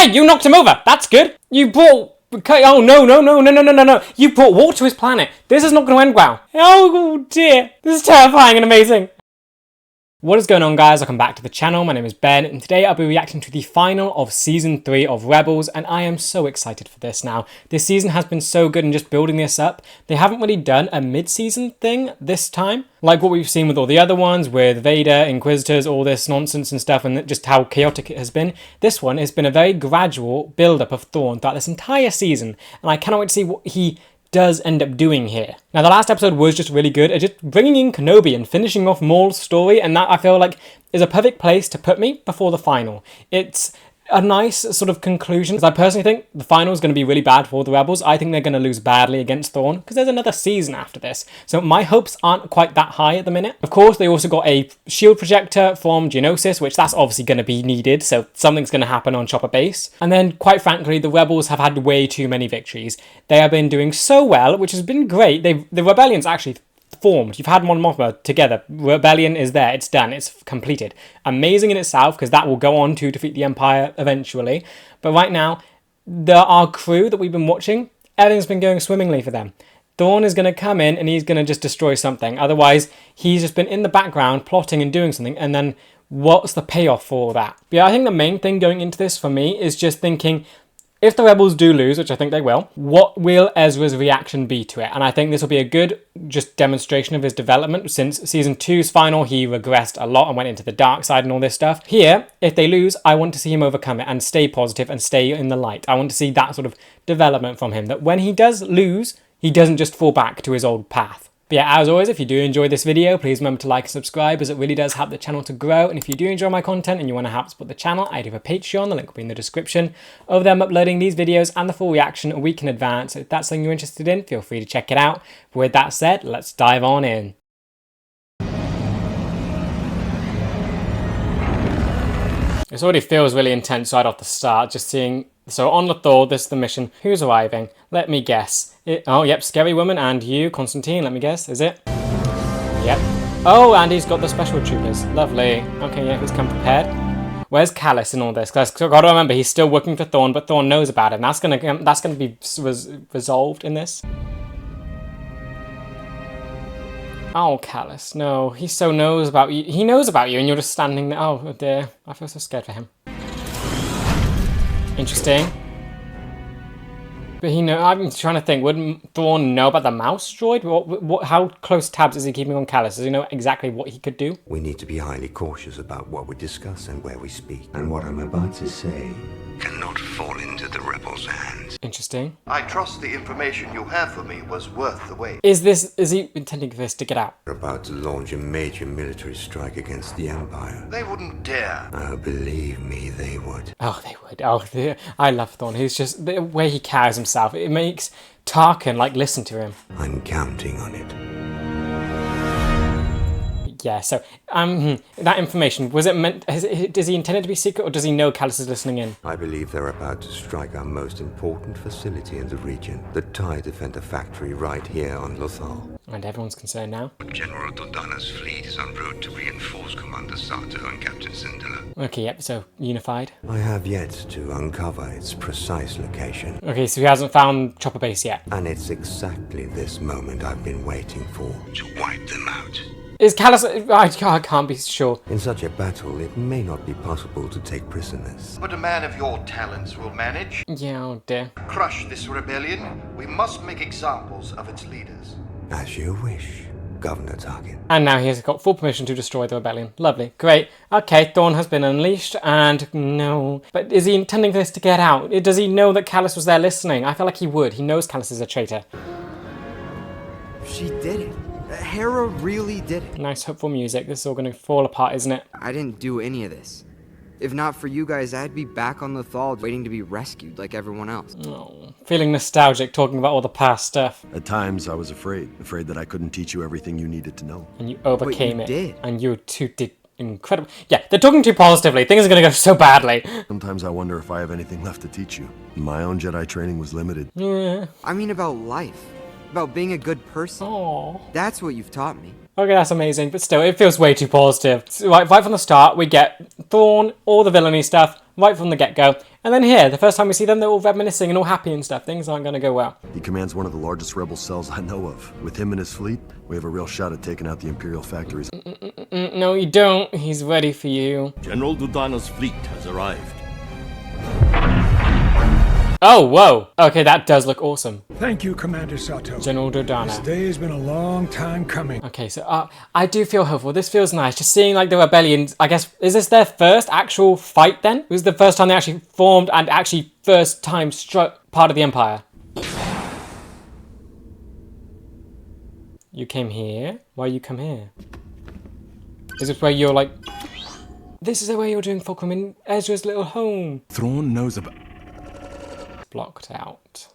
Hey, you knocked him over. That's good. You brought... Oh, no. You brought water to his planet. This is not going to end well. Oh, dear. This is terrifying and amazing. What is going on, guys? Welcome back to the channel. My name is Ben, and today I'll be reacting to the final of Season 3 of Rebels, and I am so excited for this now. This season has been so good in just building this up. They haven't really done a mid-season thing this time, like what we've seen with all the other ones, with Vader, Inquisitors, all this nonsense and stuff, and just how chaotic it has been. This one has been a very gradual build-up of Thrawn throughout this entire season, and I cannot wait to see what he does end up doing here. Now, the last episode was just really good at just bringing in Kenobi and finishing off Maul's story, and that I feel like is a perfect place to put me before the final. It's a nice sort of conclusion, because I personally think the final is going to be really bad for the Rebels. I think they're going to lose badly against Thrawn, because there's another season after this. So my hopes aren't quite that high at the minute. Of course, they also got a shield projector from Geonosis, which that's obviously going to be needed, so something's going to happen on Chopper Base. And then, quite frankly, the Rebels have had way too many victories. They have been doing so well, which has been great. The Rebellion's actually formed. You've had Mon Mothma together. Rebellion is there. It's done. It's completed. Amazing in itself, because that will go on to defeat the Empire eventually. But right now, our crew that we've been watching, everything's been going swimmingly for them. Thrawn is going to come in and he's going to just destroy something. Otherwise, he's just been in the background plotting and doing something, and then what's the payoff for all that? But yeah, I think the main thing going into this for me is just thinking, if the Rebels do lose, which I think they will, what will Ezra's reaction be to it? And I think this will be a good just demonstration of his development. Since Season 2's final, he regressed a lot and went into the dark side and all this stuff. Here, if they lose, I want to see him overcome it and stay positive and stay in the light. I want to see that sort of development from him, that when he does lose, he doesn't just fall back to his old path. But yeah, as always, if you do enjoy this video, please remember to like and subscribe, as it really does help the channel to grow. And if you do enjoy my content and you want to help support the channel, I do have a Patreon, the link will be in the description. Over there, I'm uploading these videos and the full reaction a week in advance. So if that's something you're interested in, feel free to check it out. But with that said, let's dive on in. This already feels really intense right off the start, just seeing... So on Lothal, this is the mission. Who's arriving? Let me guess. Oh, yep, Scary Woman and you, Constantine, let me guess. Is it? Yep. Oh, and he's got the special troopers. Lovely. Okay, yeah, he's come prepared. Where's Kallus in all this? Because I've got to remember, he's still working for Thrawn, but Thrawn knows about it, and that's gonna be resolved in this. Oh, Kallus, no. He so knows about you. He knows about you, and you're just standing there. Oh, dear. I feel so scared for him. Interesting. But I'm trying to think, wouldn't Thrawn know about the mouse droid? How close tabs is he keeping on Kallus? Does he know exactly what he could do? We need to be highly cautious about what we discuss and where we speak. And what I'm about to say cannot fall into the rebels' hands. Interesting. I trust the information you have for me was worth the wait. Is he intending for this to get out? We're about to launch a major military strike against the Empire. They wouldn't dare. Oh, believe me, they would. Oh, they would. Oh, I love Thrawn. He's just, the way he carries himself, it makes Tarkin, like, listen to him. I'm counting on it. Yeah, so, that information, was it meant, does he intend it to be secret, or does he know Kallus is listening in? I believe they're about to strike our most important facility in the region, the TIE Defender factory right here on Lothal. And everyone's concerned now. General Dodana's fleet is en route to reinforce Commander Sato and Captain Syndulla. Okay, yep, so, unified. I have yet to uncover its precise location. Okay, so he hasn't found Chopper Base yet. And it's exactly this moment I've been waiting for. To wipe them out. Is Kallus... I can't be sure. In such a battle, it may not be possible to take prisoners. But a man of your talents will manage. Yeah, oh dear. Crush this rebellion. We must make examples of its leaders. As you wish, Governor Tarkin. And now he has got full permission to destroy the rebellion. Lovely. Great. Okay, Thrawn has been unleashed, and no... But is he intending for this to get out? Does he know that Kallus was there listening? I feel like he would. He knows Kallus is a traitor. She did it. Hera really did it. Nice, hopeful music. This is all going to fall apart, isn't it? I didn't do any of this. If not for you guys, I'd be back on Lothal waiting to be rescued like everyone else. Oh, feeling nostalgic, talking about all the past stuff. At times, I was afraid that I couldn't teach you everything you needed to know. And you overcame it. Did. And you two did incredible. Yeah, they're talking too positively. Things are going to go so badly. Sometimes I wonder if I have anything left to teach you. My own Jedi training was limited. Yeah. I mean about life. About being a good person. Oh. That's what you've taught me. Okay, that's amazing, but still, it feels way too positive. Right from the start, we get Thrawn, all the villainy stuff, right from the get-go. And then here, the first time we see them, they're all reminiscing and all happy and stuff. Things aren't going to go well. He commands one of the largest rebel cells I know of. With him and his fleet, we have a real shot at taking out the Imperial factories. No, you don't. He's ready for you. General Dodana's fleet has arrived. Oh, whoa. Okay, that does look awesome. Thank you, Commander Sato. General This Dodana. day has been a long time coming. Okay, so I do feel hopeful. This feels nice. Just seeing like the rebellion, I guess, is this their first actual fight then? It was the first time they actually formed and actually first time struck part of the Empire. You came here? Why you come here? Is this where you're like... This is where you're doing Fulcrum in Ezra's little home. Thrawn knows about... Blocked out.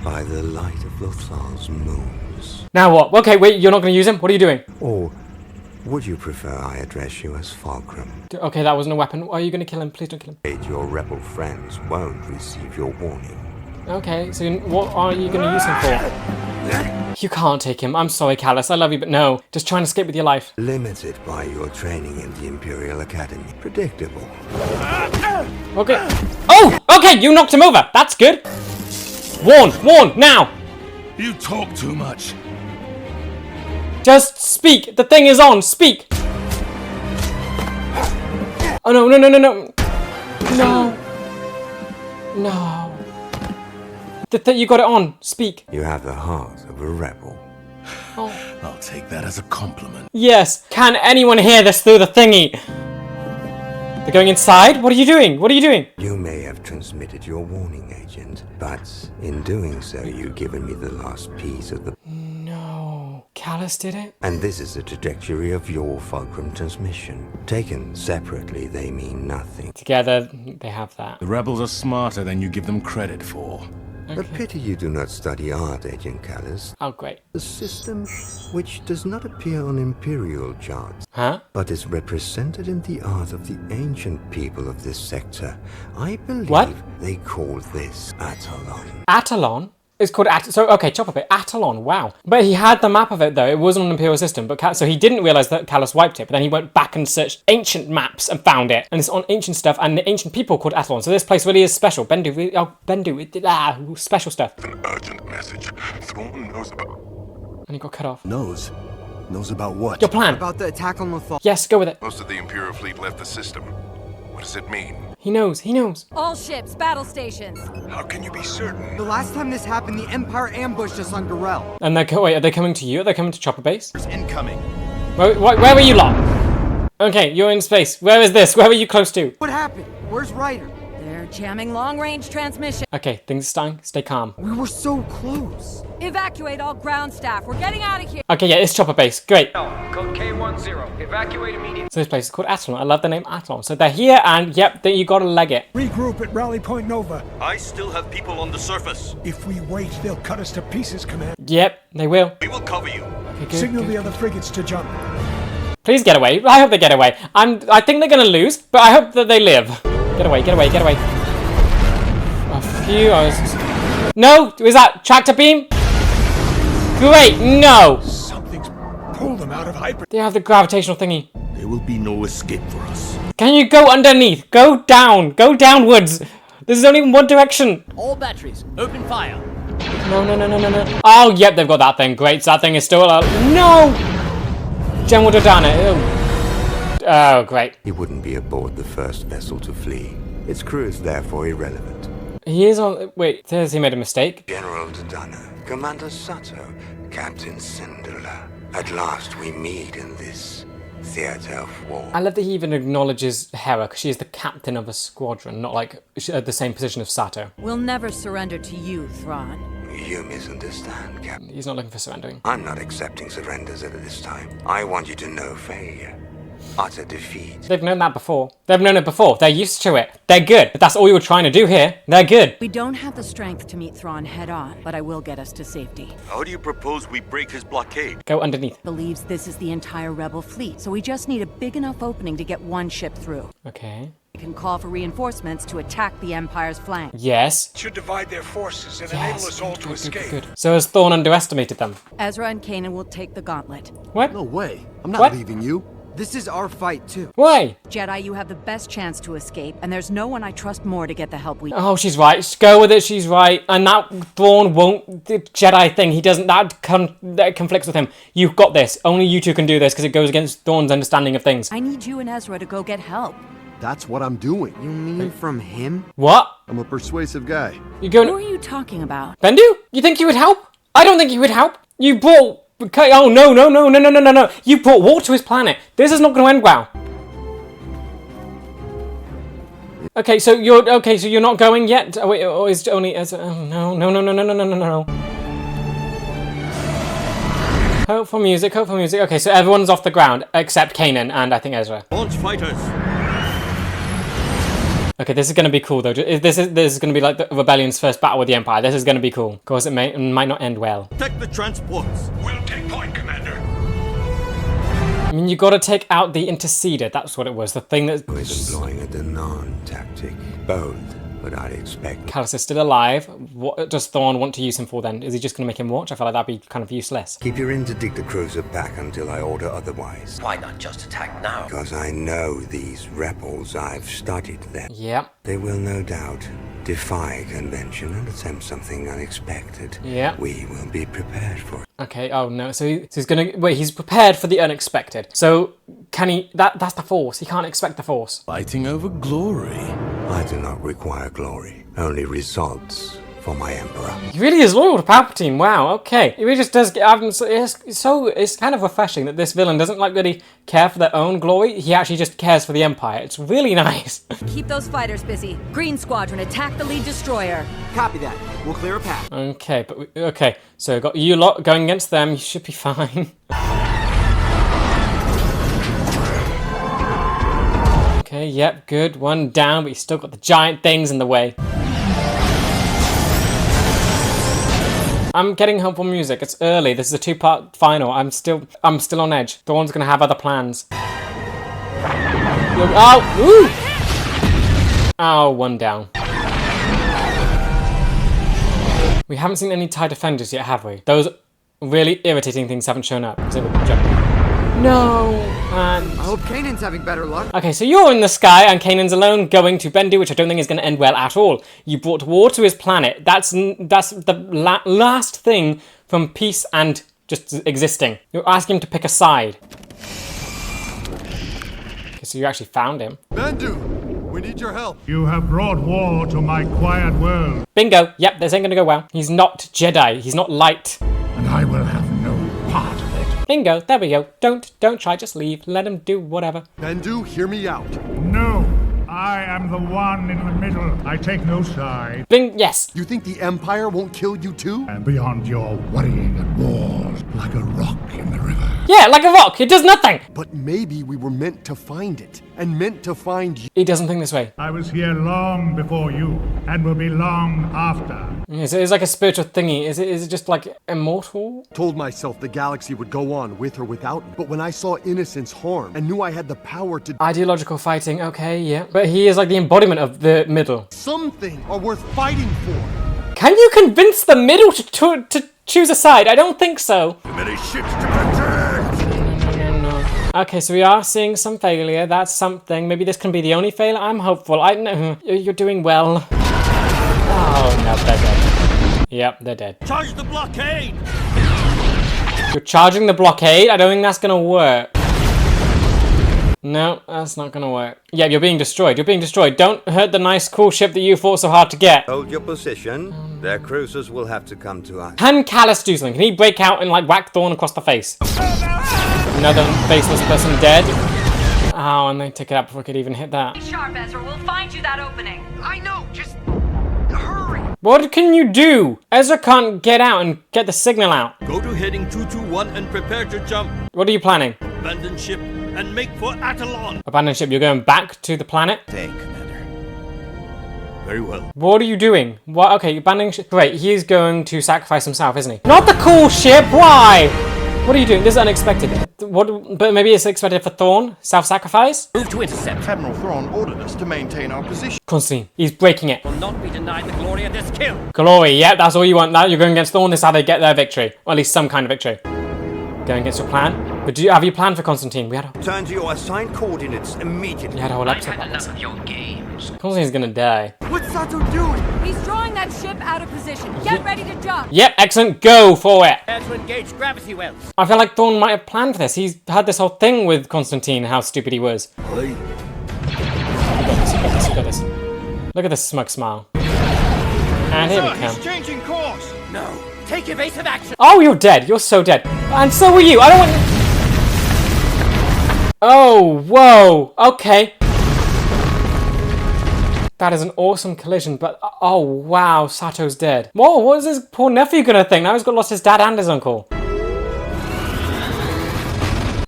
By the light of Lothar's moons. Now what? Okay, wait, you're not going to use him? What are you doing? Or would you prefer I address you as Fulcrum? Okay, that wasn't a weapon. Are you going to kill him? Please don't kill him. Your rebel friends won't receive your warning. Okay, so what are you going to use him for? You can't take him. I'm sorry, Callus. I love you, but no. Just try and escape with your life. Limited by your training in the Imperial Academy. Predictable. Okay. Oh! Okay, you knocked him over. That's good. Warn, now. You talk too much. Just speak. The thing is on. Speak. Oh, no. No. You got it on. Speak. You have the heart of a rebel. I'll take that as a compliment. Yes. Can anyone hear this through the thingy? They're going inside? What are you doing? What are you doing? You may have transmitted your warning, Agent, but in doing so, you've given me the last piece of the... No. Callus did it? And this is the trajectory of your Fulcrum transmission. Taken separately, they mean nothing. Together, they have that. The rebels are smarter than you give them credit for. A pity you do not study art, Agent Callus. Oh, great. A system which does not appear on Imperial charts, Huh? but is represented in the art of the ancient people of this sector. I believe What? they call this Atalon. Atalon? It's called okay, chop up it. Atalon, wow. But he had the map of it though. It wasn't an Imperial system, but so he didn't realize that Callus wiped it. But then he went back and searched ancient maps and found it. And it's on ancient stuff and the ancient people called Atalon. So this place really is special. Bendu, special stuff. An urgent message. Thrawn knows about... And he got cut off. Knows about what? Your plan. About the attack on Lothal. Yes, go with it. Most of the Imperial fleet left the system. What does it mean? He knows. All ships, battle stations. How can you be certain? The last time this happened, the Empire ambushed us on Gorel. And wait, are they coming to you? Are they coming to Chopper Base? Incoming. Where were you lot? Okay, you're in space. Where is this? Where were you close to? What happened? Where's Ryder? They're jamming long-range transmission. Okay, things are starting. Stay calm. We were so close. Evacuate all ground staff. We're getting out of here. Okay, yeah, it's Chopper Base. Great. Code K10. Evacuate immediately. So this place is called Atalon. I love the name Atalon. So they're here, and yep, you gotta leg it. Regroup at Rally Point Nova. I still have people on the surface. If we wait, they'll cut us to pieces, Commander. Yep, they will. We will cover you. Okay, good, Signal good. the other frigates to jump. Please get away. I hope they get away. I think they're gonna lose, but I hope that they live. Get away. A few hours. No, is that tractor beam? Great, no. Something's pulled them out of hyper. They have the gravitational thingy. There will be no escape for us. Can you go underneath? Go down. Go downwards. There's only one direction. All batteries, open fire. No. Oh, yep, they've got that thing. Great, so that thing is still alive. No! General Dodana. Oh, great. He wouldn't be aboard the first vessel to flee. Its crew is therefore irrelevant. He is on... Wait, says he made a mistake. General Dodana, Commander Sato, Captain Syndulla. At last we meet in this theater of war. I love that he even acknowledges Hera, because she is the captain of a squadron, not like at the same position of Sato. We'll never surrender to you, Thrawn. You misunderstand, Captain. He's not looking for surrendering. I'm not accepting surrenders at this time. I want you to know failure. Utter defeat. They've known that before. They've known it before. They're used to it. They're good. If that's all you were trying to do here, they're good. We don't have the strength to meet Thrawn head on, but I will get us to safety. How do you propose we break his blockade? Go underneath. Believes this is the entire rebel fleet, so we just need a big enough opening to get one ship through. Okay. We can call for reinforcements to attack the Empire's flank. Yes. Should divide their forces and enable us all to escape. Good. So has Thrawn underestimated them? Ezra and Kanan will take the gauntlet. What? No way. I'm not What? leaving you. This is our fight, too. Why? Jedi, you have the best chance to escape, and there's no one I trust more to get the help we need. Oh, she's right. Just go with it. She's right. And that Thrawn won't... The Jedi thing, he doesn't... That conflicts with him. You've got this. Only you two can do this because it goes against Thrawn's understanding of things. I need you and Ezra to go get help. That's what I'm doing. You mean from him? What? I'm a persuasive guy. You're going... Who are you talking about? Bendu? You think you would help? I don't think you would help. You brought... Okay, oh, no. You brought war to his planet. This is not going to end well. Okay, so you're not going yet? Oh, wait, or is it only as... Oh, no. Hope for music. Okay, so everyone's off the ground except Kanan and I think Ezra. Launch fighters. Okay, this is going to be cool though. This is going to be like the Rebellion's first battle with the Empire. This is going to be cool. Of course, it might not end well. Take the transports. We'll take point, Commander. I mean, you got to take out the Interceder. That's what it was. The thing that... He's employing a Danan tactic. Bold, but I'd expect... Callus is still alive. What does Thrawn want to use him for then? Is he just going to make him watch? I feel like that'd be kind of useless. Keep your interdictor cruiser back until I order otherwise. Why not just attack now? Because I know these rebels. I've studied them. Yeah. They will no doubt defy convention and attempt something unexpected. Yeah. We will be prepared for it. Okay, oh no, so he's gonna... Wait, he's prepared for the unexpected. So, can he... That's the Force. He can't expect the Force. Fighting over glory. I do not require glory, only results for my Emperor. He really is loyal to Palpatine. Wow, okay. He really just does... It's kind of refreshing that this villain doesn't like really care for their own glory. He actually just cares for the Empire. It's really nice. Keep those fighters busy. Green Squadron, attack the lead destroyer. Copy that. We'll clear a path. Okay, but... Okay, so we've got you lot going against them. You should be fine. Okay, yep, good. One down, but you still got the giant things in the way. I'm getting helpful music. It's early. This is a two-part final. I'm still on edge. Thrawn's gonna have other plans. Oh, ooh! Oh, one down. We haven't seen any TIE defenders yet, have we? Those really irritating things haven't shown up. No, and... I hope Kanan's having better luck. Okay, so you're in the sky and Kanan's alone going to Bendu, which I don't think is going to end well at all. You brought war to his planet. That's the last thing from peace and just existing. You're asking him to pick a side. Okay, so you actually found him. Bendu, we need your help. You have brought war to my quiet world, Bingo. Yep, this ain't going to go well. He's not Jedi. He's not light. and I will have no part of it. Bingo. There we go. Don't try. Just leave. Let him do whatever. Bendu, hear me out. No, I am the one in the middle. I take no side. Yes. You think the Empire won't kill you too? And beyond your worrying at wars, like a rock in the river. Yeah, like a rock. It does nothing. But maybe we were meant to find it, and meant to find you. He doesn't think this way. I was here long before you, and will be long after. It's like a spiritual thingy. Is it just like immortal? Told myself the galaxy would go on with or without me, but when I saw innocence harmed and knew I had the power to... Ideological fighting, okay, yeah. But he is like the embodiment of the middle. Something are worth fighting for. Can you convince the middle to choose a side? I don't think so. Too many ships to protect. No. Okay, so we are seeing some failure. That's something. Maybe this can be the only failure. I'm hopeful. I know you're doing well. Oh no, they're dead. Yep, they're dead. Charge the blockade. You're charging the blockade? I don't think that's gonna work. No, that's not gonna work. Yeah, you're being destroyed. You're being destroyed. Don't hurt the nice, cool ship that you fought so hard to get. Hold your position. Their cruisers will have to come to us. Can Callus do something? Can he break out and like whack Thrawn across the face? Another faceless person dead. Oh, and they took it out before it could even hit that. Sharp, Ezra. We'll find you that opening. I know, just hurry. What can you do? Ezra can't get out and get the signal out. Go to heading 221 and prepare to jump. What are you planning? Abandon ship and make for Atalon. Abandon ship, you're going back to the planet? Thank Commander. Very well. What are you doing? What? Okay, abandoning ship. Great, he's going to sacrifice himself, isn't he? Not the cool ship, why? What are you doing? This is unexpected. What? But maybe it's expected for Thrawn? Self-sacrifice? Move to intercept. Admiral Thrawn ordered us to maintain our position. Constantine, he's breaking it. Will not be denied the glory of this kill. Glory, yeah, that's all you want. Now you're going against Thrawn, this is how they get their victory. Or at least some kind of victory. going against your plan. But have you planned for Constantine? We had Turn to your assigned coordinates immediately. a whole episode about this. Constantine's gonna die. What's Sato doing? He's drawing that ship out of position. Get ready to jump. Yep, excellent. Go for it. Prepare to engage gravity wells. I feel like Thorn might have planned for this. He's had this whole thing with Constantine, how stupid he was. Hey. You got this. Look at this smug smile. And here we come. He's changing course. No. Take evasive action. Oh, you're dead. You're so dead. And so are you. I don't want... Oh, whoa. Okay. That is an awesome collision, but... Oh, wow. Sato's dead. Whoa, what is this poor nephew gonna think? Now he's got lost his dad and his uncle.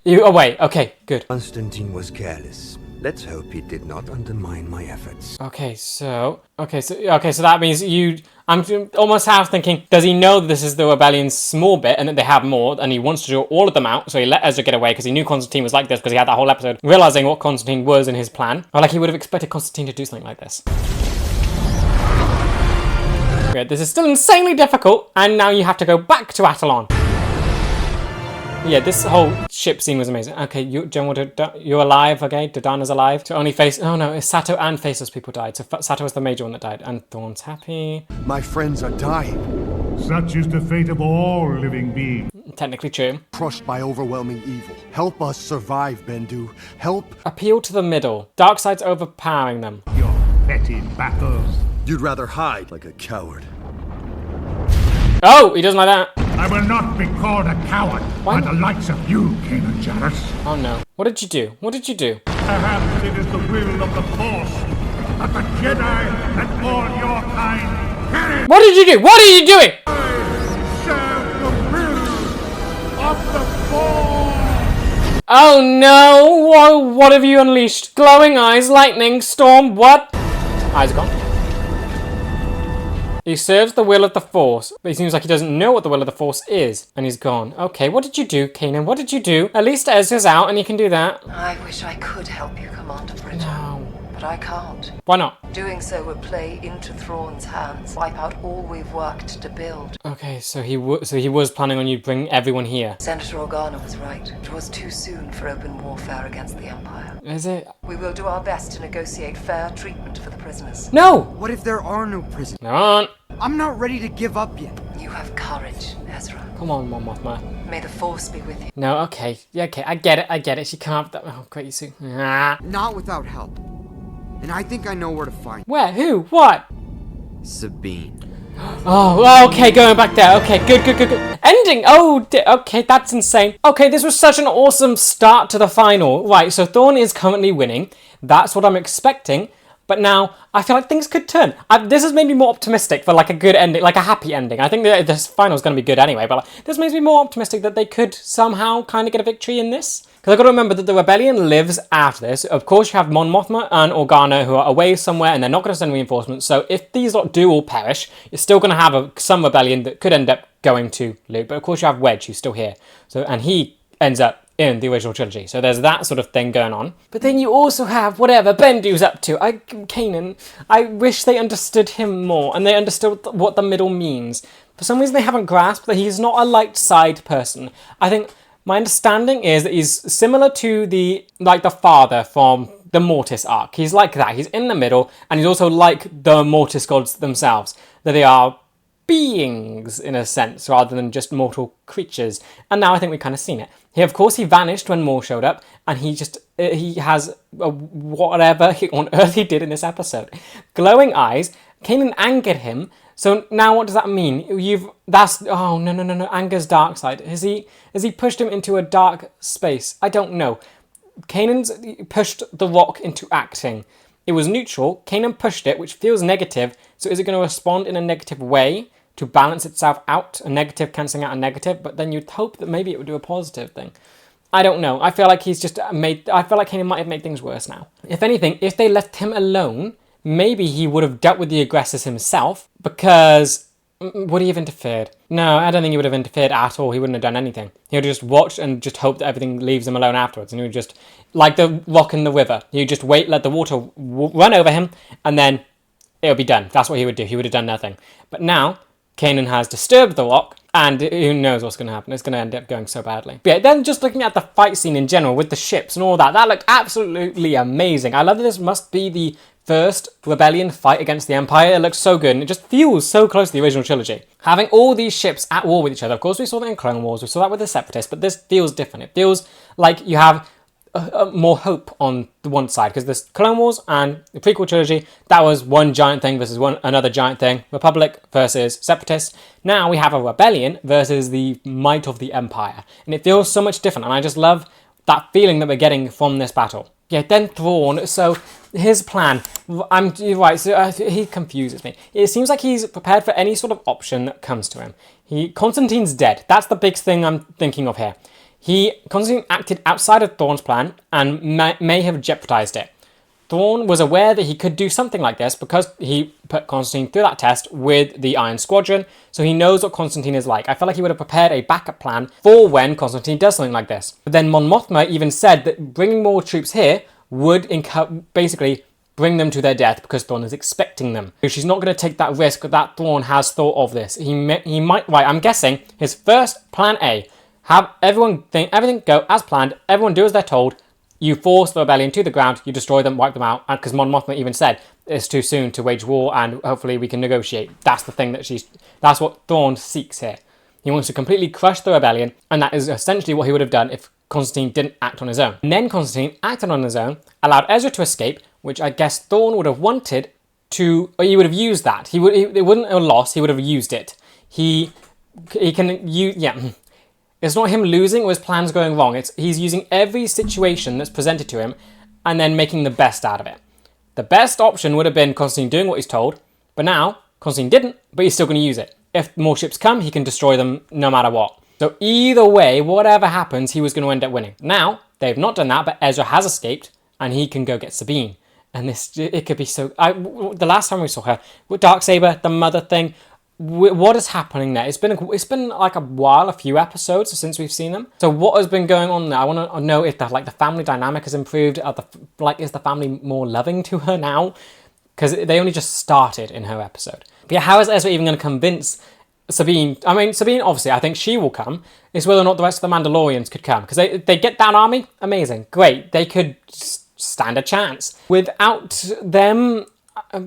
Oh, wait. Okay, good. Constantine was careless. Let's hope he did not undermine my efforts. Okay, so that means I'm almost half thinking, does he know that this is the rebellion's small bit and that they have more and he wants to draw all of them out, so he let Ezra get away because he knew Constantine was like this because he had that whole episode realizing what Constantine was in his plan. Or like he would have expected Constantine to do something like this. Yeah, this is still insanely difficult, and now you have to go back to Atalon. Yeah, this whole ship scene was amazing. Okay, you're alive, okay? Dodana's alive. To only face... Oh no, it's Sato and Phasos people died. So Sato was the major one that died. And Thorn's happy. My friends are dying. Such is the fate of all living beings. Technically true. Crushed by overwhelming evil. Help us survive, Bendu. Help. Appeal to the middle. Darkseid's overpowering them. Your petty battles. You'd rather hide like a coward. Oh, he doesn't like that. I will not be called a coward by the likes of you, Kanan Jarrus. Oh no. What did you do? What did you do? Perhaps it is the will of the Force that the Jedi and all your kind perish. What did you do? What are you doing? Serve the will of the Force. Oh no. What have you unleashed? Glowing eyes, lightning, storm, what? Eyes are gone. He serves the will of the Force, but he seems like he doesn't know what the will of the Force is, and he's gone. Okay, what did you do, Kanan? What did you do? At least Ezra's out, and he can do that. I wish I could help you, Commander Bridger. No. But I can't. Why not? Doing so would play into Thrawn's hands, wipe out all we've worked to build. Okay, so he was planning on you bringing everyone here. Senator Organa was right. It was too soon for open warfare against the Empire. Is it? We will do our best to negotiate fair treatment for the prisoners. No! What if there are no prisoners? Come on. I'm not ready to give up yet. You have courage, Ezra. Come on, Mon Mothma. May the Force be with you. No, okay. Yeah, okay, I get it. She can't have that. Oh, great, you see. Ah. Not without help. And I think I know where to find. Where? Who? What? Sabine. Oh, okay, going back there. Okay, good. Ending! Oh, okay, that's insane. Okay, this was such an awesome start to the final. Right, so Thorn is currently winning. That's what I'm expecting. But now, I feel like things could turn. This has made me more optimistic for like a good ending, like a happy ending. I think that this final is going to be good anyway, but like, this makes me more optimistic that they could somehow kind of get a victory in this. Because I've got to remember that the rebellion lives after this. Of course, you have Mon Mothma and Organa who are away somewhere and they're not going to send reinforcements. So if these lot do all perish, you're still going to have some rebellion that could end up going to Luke. But of course, you have Wedge who's still here. So, and he ends up in the original trilogy. So there's that sort of thing going on. But then you also have whatever Bendu's up to. Kanan, I wish they understood him more and they understood what the middle means. For some reason, they haven't grasped that he's not a light side person. I think my understanding is that he's similar to the father from the Mortis arc. He's like that. He's in the middle, and he's also like the Mortis gods themselves. That they are beings, in a sense, rather than just mortal creatures. And now I think we've kind of seen it. Of course, he vanished when Maul showed up, and he has whatever on earth he did in this episode. Glowing eyes. Kanan angered him. So now what does that mean? Oh, no. Anger's dark side. Has he pushed him into a dark space? I don't know. Kanan's pushed the rock into acting. It was neutral. Kanan pushed it, which feels negative. So is it going to respond in a negative way to balance itself out? A negative cancelling out a negative? But then you'd hope that maybe it would do a positive thing. I don't know. I feel like I feel like Kanan might have made things worse now. If anything, if they left him alone, maybe he would have dealt with the aggressors himself, because would he have interfered? No, I don't think he would have interfered at all. He wouldn't have done anything. He would just watch and just hope that everything leaves him alone afterwards. And he would just, like the rock in the river, he would just wait, let the water run over him, and then it would be done. That's what he would do. He would have done nothing. But now, Kanan has disturbed the rock, And who knows what's going to happen. It's going to end up going so badly. But yeah, then just looking at the fight scene in general with the ships and all that, that looked absolutely amazing. I love that this must be the first rebellion fight against the Empire. It looks so good, and it just feels so close to the original trilogy. Having all these ships at war with each other. Of course, we saw that in Clone Wars. We saw that with the Separatists, but this feels different. It feels like you have more hope on the one side, because this Clone Wars and the prequel trilogy, that was one giant thing versus another giant thing. Republic versus Separatists. Now we have a rebellion versus the might of the Empire, and it feels so much different, and I just love that feeling that we're getting from this battle. Yeah, then Thrawn, so his plan, you're right, so, he confuses me. It seems like he's prepared for any sort of option that comes to him. Constantine's dead, that's the big thing I'm thinking of here. Constantine acted outside of Thrawn's plan and may have jeopardized it. Thrawn was aware that he could do something like this because he put Constantine through that test with the Iron Squadron, so he knows what Constantine is like. I feel like he would have prepared a backup plan for when Constantine does something like this. But then Mon Mothma even said that bringing more troops here would basically bring them to their death because Thrawn is expecting them. So she's not going to take that risk that Thrawn has thought of this. He might, right, I'm guessing his first plan A, have everything go as planned, everyone do as they're told, you force the rebellion to the ground, you destroy them, wipe them out, and because Mon Mothma even said it's too soon to wage war and hopefully we can negotiate. That's the thing that's what Thrawn seeks here. He wants to completely crush the rebellion, and that is essentially what he would have done if Constantine didn't act on his own. And then Constantine acted on his own, allowed Ezra to escape, which I guess Thrawn would have wanted to, or he would have used that. It wouldn't have lost, he would have used it. He can use, yeah. It's not him losing or his plans going wrong. He's using every situation that's presented to him and then making the best out of it. The best option would have been Constantine doing what he's told, but now Constantine didn't, but he's still going to use it. If more ships come, he can destroy them no matter what. So either way, whatever happens, he was going to end up winning. Now, they've not done that, but Ezra has escaped and he can go get Sabine. And it could be so... the last time we saw her, with Darksaber, the mother thing... What is happening there? It's been like a while, a few episodes since we've seen them. So what has been going on there? I want to know if the family dynamic has improved. Is the family more loving to her now? Because they only just started in her episode. But yeah, how is Ezra even going to convince Sabine? I mean, Sabine, obviously, I think she will come. It's whether or not the rest of the Mandalorians could come. Because they get that army, amazing, great. They could stand a chance. Without them,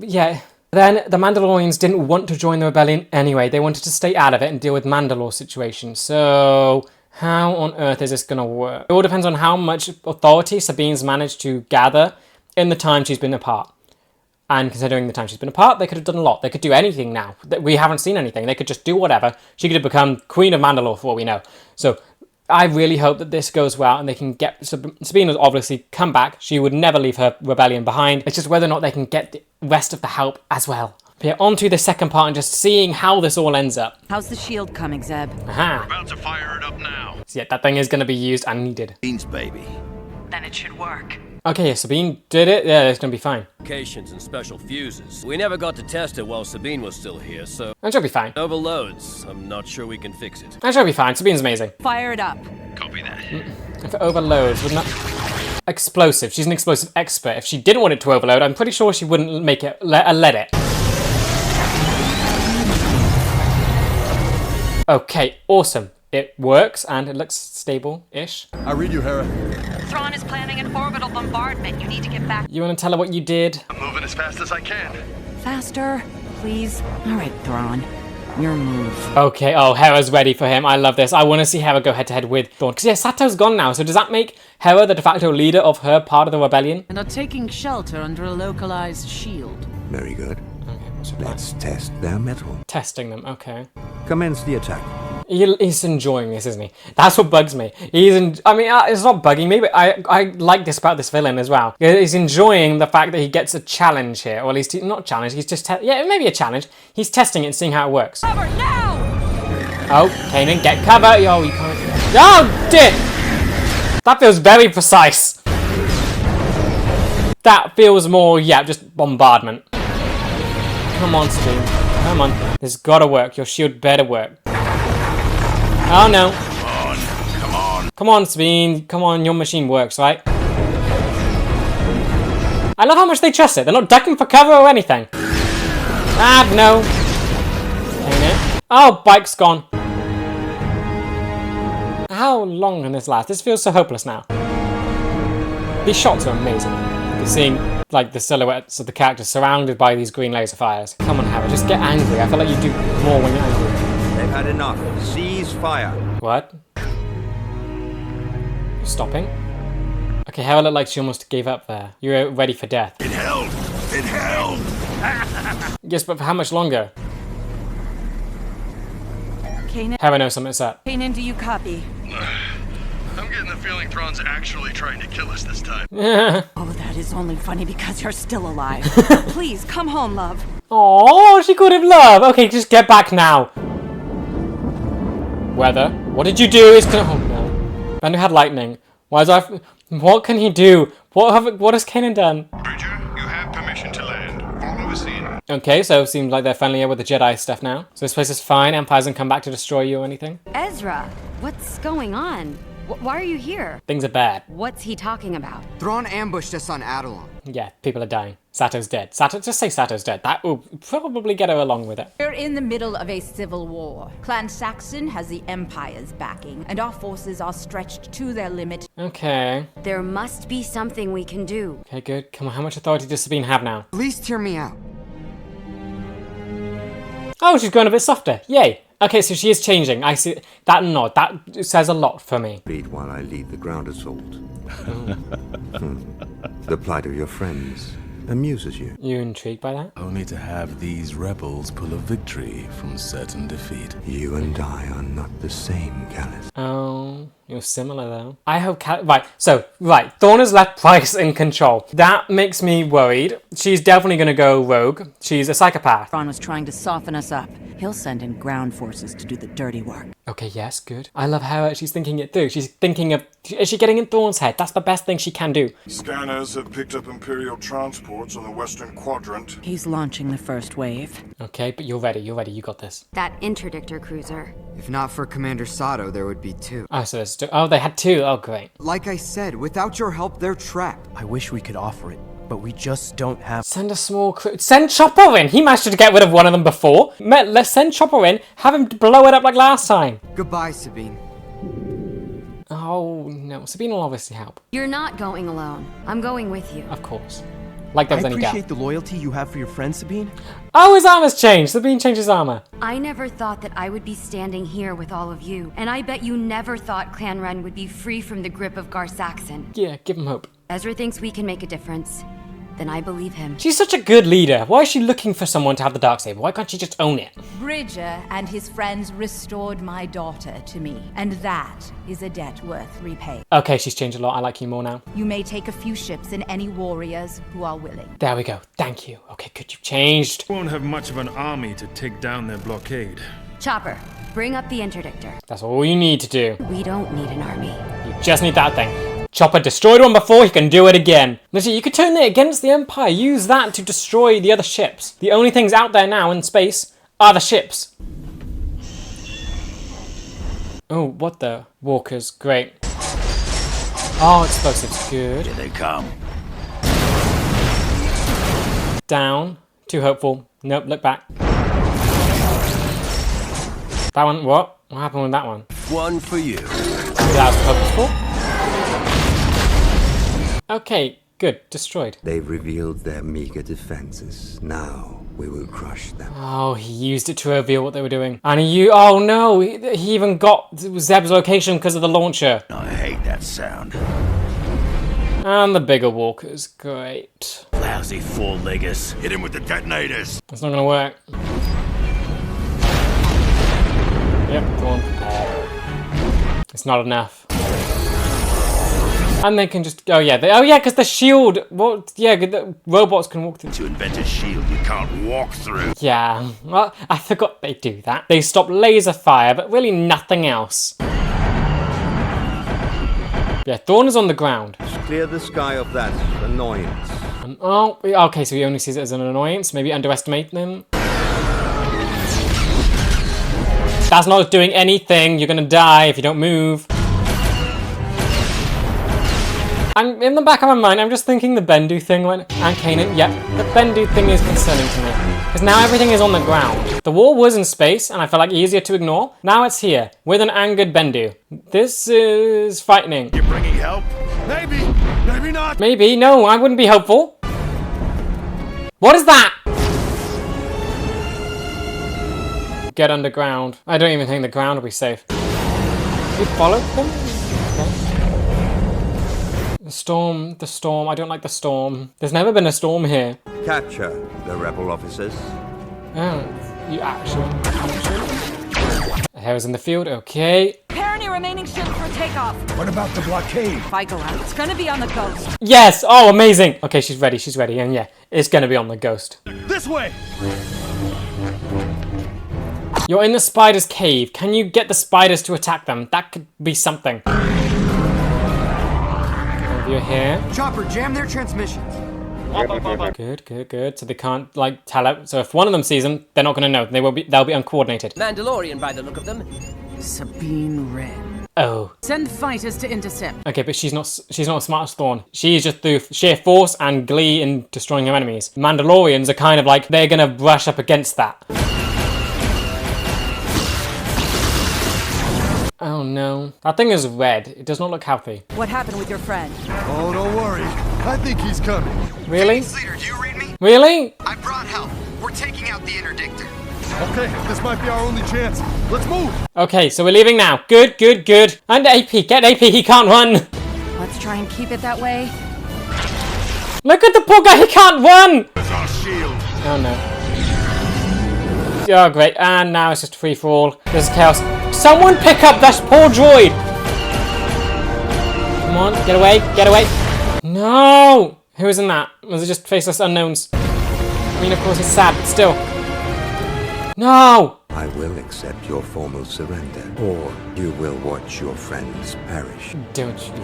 yeah... Then the Mandalorians didn't want to join the rebellion anyway. They wanted to stay out of it and deal with Mandalore's situation. So how on earth is this going to work? It all depends on how much authority Sabine's managed to gather in the time she's been apart. And considering the time she's been apart, they could have done a lot. They could do anything now. We haven't seen anything. They could just do whatever. She could have become Queen of Mandalore for all we know. So I really hope that this goes well and they can get... Sabine will obviously come back. She would never leave her rebellion behind. It's just whether or not they can get the rest of the help as well. But yeah, on to the second part and just seeing how this all ends up. How's the shield coming, Zeb? Aha. We're about to fire it up now. So yeah, that thing is going to be used and needed. Beans, baby. Then it should work. Okay, yeah, Sabine did it. Yeah, it's going to be fine. Locations and special fuses. We never got to test it while Sabine was still here, so... And she'll be fine. Overloads. I'm not sure we can fix it. And she'll be fine. Sabine's amazing. Fire it up. Copy that. If it overloads, wouldn't that... Explosive. She's an explosive expert. If she didn't want it to overload, I'm pretty sure she wouldn't make it... let it. Okay, awesome. It works, and it looks stable-ish. I read you, Hera. Thrawn is planning an orbital bombardment. You need to get back. You want to tell her what you did? I'm moving as fast as I can. Faster, please. All right, Thrawn. Your move. Okay, oh, Hera's ready for him. I love this. I want to see Hera go head-to-head with Thrawn. Because, yeah, Sato's gone now, so does that make Hera the de facto leader of her part of the rebellion? And are taking shelter under a localized shield. Very good. Okay, so let's test their metal. Testing them, okay. Commence the attack. He's enjoying this, isn't he? That's what bugs me. I mean, it's not bugging me, but I like this about this villain as well. He's enjoying the fact that he gets a challenge here, or at least not challenge. He's just maybe a challenge. He's testing it and seeing how it works. Cover now! Oh, Kanan, get cover! Oh, you can't. Oh, dear! That feels very precise. That feels more, yeah, just bombardment. Come on, Sabine. Come on. This gotta work. Your shield better work. Oh no. Come on. Come on, Sabine. Come on, your machine works, right? I love how much they trust it. They're not ducking for cover or anything. Ah, no. Oh, bike's gone. how long can this last? This feels so hopeless now. These shots are amazing. You're seeing, like, the silhouettes of the characters surrounded by these green laser fires. Come on, Harry, just get angry. I feel like you do more when you're angry. They've had enough. Cease fire. What? You're stopping? Okay, Hera looked like she almost gave up there. You're ready for death. It held! It held! Yes, but for how much longer? Kanan, Hera knows something's up. Kanan, do you copy? I'm getting the feeling Thrawn's actually trying to kill us this time. Oh, that is only funny because you're still alive. Please, come home, love. Oh, she called him love. Okay, just get back now. Weather. What did you do? Oh no. Then we had lightning. Why is I? What can he do? What has Kanan done? Bridger, you have permission to land. Follow us in. Okay, so it seems like they're friendlier with the Jedi stuff now. So this place is fine. Empire hasn't come back to destroy you or anything. Ezra, what's going on? Why are you here? Things are bad. What's he talking about? Thrawn ambushed us on Adelon. Yeah, people are dying. Sato's dead. Just say Sato's dead. That will probably get her along with it. We're in the middle of a civil war. Clan Saxon has the Empire's backing, and our forces are stretched to their limit. Okay. There must be something we can do. Okay, good. Come on, how much authority does Sabine have now? At least hear me out. Oh, she's going a bit softer. Yay. Okay, so she is changing. I see that nod. That says a lot for me. Read while I lead the ground assault. The plight of your friends amuses you. You intrigued by that? Only to have these rebels pull a victory from certain defeat. You and I are not the same, Callus. Oh, you're similar though. I hope Right, Thrawn has left Price in control. That makes me worried. She's definitely gonna go rogue. She's a psychopath. Thrawn was trying to soften us up. He'll send in ground forces to do the dirty work. Okay, yes, good. I love how she's thinking it through. She's thinking of... Is she getting in Thrawn's head? That's the best thing she can do. Scanners have picked up Imperial transports on the western quadrant. He's launching the first wave. Okay, but you're ready. You're ready. You got this. That interdictor cruiser. If not for Commander Sato, there would be two. Oh, so there's two. Oh, they had two. Oh, great. Like I said, without your help, they're trapped. I wish we could offer it, but we just don't have... Send a small crew. Send Chopper in. He managed to get rid of one of them before. Let's send Chopper in. Have him blow it up like last time. Goodbye, Sabine. Oh, no. Sabine will obviously help. You're not going alone. I'm going with you. Of course. Like there was any doubt. I appreciate the loyalty you have for your friend, Sabine. Oh, his armor's changed. Sabine changed his armor. I never thought that I would be standing here with all of you. And I bet you never thought Clan Ren would be free from the grip of Gar Saxon. Yeah, give him hope. Ezra thinks we can make a difference. Then I believe him. She's such a good leader. Why is she looking for someone to have the Darksaber? Why can't she just own it? Bridger and his friends restored my daughter to me, and that is a debt worth repaying. Okay, she's changed a lot. I like you more now. You may take a few ships and any warriors who are willing. There we go. Thank you. Okay, good. You've changed. Won't have much of an army to take down their blockade. Chopper, bring up the interdictor. That's all you need to do. We don't need an army. You just need that thing. Chopper destroyed one before, he can do it again. Literally, you could turn it against the Empire. Use that to destroy the other ships. The only things out there now in space are the ships. Oh, what the? Walkers, great. Oh, explosives, good. Here they come. Down. Too hopeful. Nope, look back. That one, what? What happened with that one? One for you. That was purposeful. Okay, good. Destroyed. They've revealed their meager defenses. Now we will crush them. Oh, he used it to reveal what they were doing. And oh no, he even got Zeb's location because of the launcher. I hate that sound. And the bigger walkers, great. Lousy four-leggers. Hit him with the detonators. It's not gonna work. Yep, go on. It's not enough. And they can just, because the shield, the robots can walk through. To invent a shield you can't walk through. Yeah, well, I forgot they do that. They stop laser fire, but really nothing else. Yeah, Thrawn is on the ground. Clear the sky of that annoyance. Oh, okay, so he only sees it as an annoyance. Maybe underestimate them. That's not doing anything. You're gonna die if you don't move. I'm in the back of my mind, I'm just thinking the Bendu thing went, and Kanan, yep, the Bendu thing is concerning to me. Because now everything is on the ground. The wall was in space, and I felt like easier to ignore. Now it's here, with an angered Bendu. This is frightening. You're bringing help? Maybe, maybe not. Maybe, no, I wouldn't be hopeful. What is that? Get underground. I don't even think the ground will be safe. We followed them? The storm, I don't like the storm. There's never been a storm here. Capture the rebel officers. Oh, you actually. Hair's in the field, okay. Prepare any remaining ships for takeoff. What about the blockade? If I go out, it's gonna be on the Ghost. Yes! Oh, amazing! Okay, she's ready, and yeah, it's gonna be on the Ghost. This way! You're in the spider's cave. Can you get the spiders to attack them? That could be something. You're here. Chopper, jam their transmissions. Good. So they can't like tell it. So if one of them sees them, they're not gonna know. They'll be uncoordinated. Mandalorian by the look of them. Sabine Wren. Oh. Send fighters to intercept. Okay, but she's not as smart as Thrawn. She is just through sheer force and glee in destroying her enemies. Mandalorians are kind of like they're gonna brush up against that. Oh no. That thing is red. It does not look healthy. What happened with your friend? Oh, don't worry. I think he's coming. Really? Leader, do you read me? Really? I brought help. We're taking out the interdictor. Okay, this might be our only chance. Let's move. Okay, so we're leaving now. Good. And AP. Get AP. He can't run. Let's try and keep it that way. Look at the poor guy. He can't run. It's our shield. Oh no. Oh great. And now it's just free for all. This is chaos. Someone pick up that poor droid. Come on. Get away. No. Who was in that? Was it just faceless unknowns? I mean, of course, it's sad, but still. No! I will accept your formal surrender, or you will watch your friends perish. Don't you?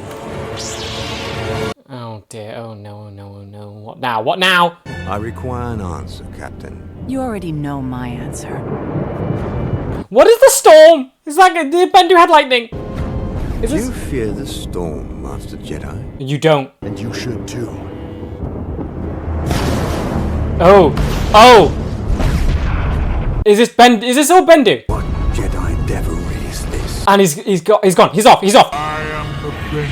Oh dear, oh no. What now? I require an answer, Captain. You already know my answer. What is the storm? It's like the Bendu had lightning. Do you fear the storm, Master Jedi? You don't. And you should too. Oh! Is this all Bendu? What Jedi devilry is this? And he's gone. He's off. I am the Bendu.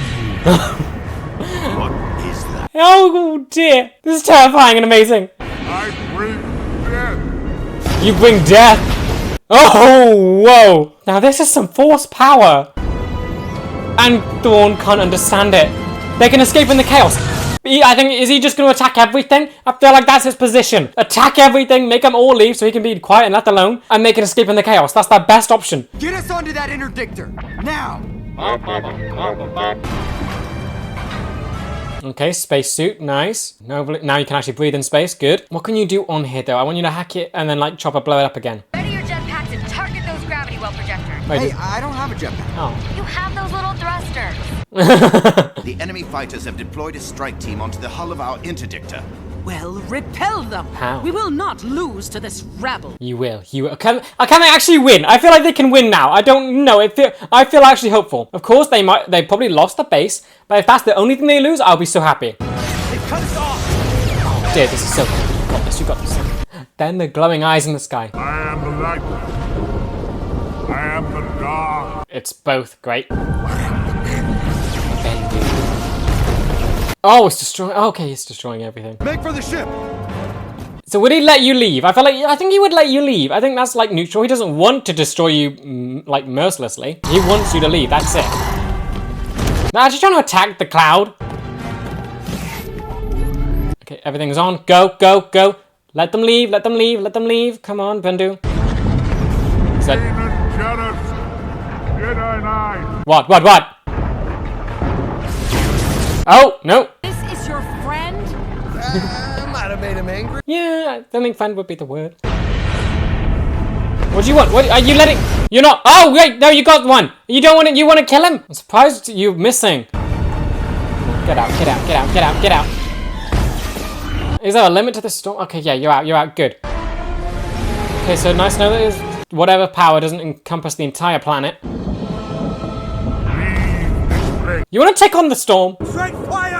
What is that? Oh dear. This is terrifying and amazing. I bring death. You bring death. Oh, whoa. Now this is some force power. And Thrawn can't understand it. They can escape in the chaos. I think, is he just going to attack everything? I feel like that's his position. Attack everything, make them all leave so he can be quiet and left alone, and make an escape in the chaos. That's the best option. Get us onto that interdictor, now! Okay, spacesuit, nice. Now you can actually breathe in space, good. What can you do on here though? I want you to hack it and then like Chopper blow it up again. Ready your jetpack to target those gravity well projectors. Wait, hey, I don't have a jetpack. Oh. You have those little thrusters. The enemy fighters have deployed a strike team onto the hull of our interdictor. Well, repel them. How? We will not lose to this rabble. You will. Can they actually win? I feel like they can win now. I don't know. I feel actually hopeful. Of course, they probably lost the base, but if that's the only thing they lose, I'll be so happy. They've cut us off! Oh dear, this is so good. You got this. Then the glowing eyes in the sky. I am the light. I am the dark. It's both great. Oh, it's destroying. Okay, it's destroying everything. Make for the ship. So would he let you leave? I think he would let you leave. I think that's like neutral. He doesn't want to destroy you like mercilessly. He wants you to leave. That's it. Now, actually trying to attack the cloud. Okay, everything's on. Go. Let them leave. Come on, Bendu. Jedi Knight. What? Oh, no. This is your friend? Might have made him angry. Yeah, I don't think friend would be the word. What do you want? What are you letting? You're not. Oh, wait. No, you got one. You don't want it. You want to kill him? I'm surprised you're missing. Get out. Is there a limit to the storm? Okay, yeah, you're out. Good. Okay, so nice to know that whatever power doesn't encompass the entire planet. You want to take on the storm? Straight fire!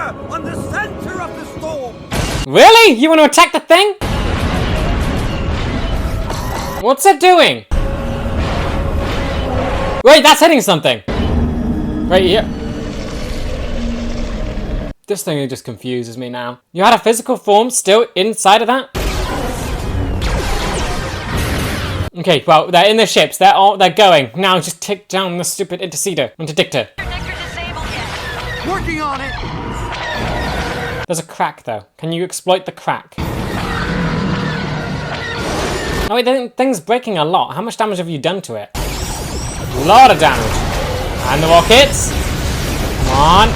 Really? You want to attack the thing? What's it doing? Wait, that's hitting something. Right here. This thing just confuses me now. You had a physical form still inside of that? Okay, well, they're in the ships. They're going. Now just take down the stupid interdictor. Working on it! There's a crack, though. Can you exploit the crack? Oh, wait, the thing's breaking a lot. How much damage have you done to it? A lot of damage. And the rockets. Come on.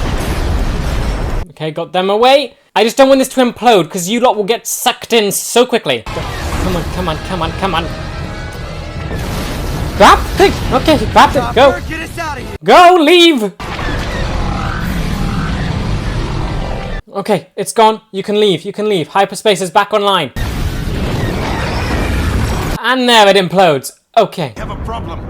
Okay, got them away. I just don't want this to implode, because you lot will get sucked in so quickly. Come on, come on, come on, come on. Grab the thing. Okay, you grabbed it. Go. Get us out of here. Go, leave. Okay, it's gone. You can leave. You can leave. Hyperspace is back online. And there it implodes. Okay. Have a problem.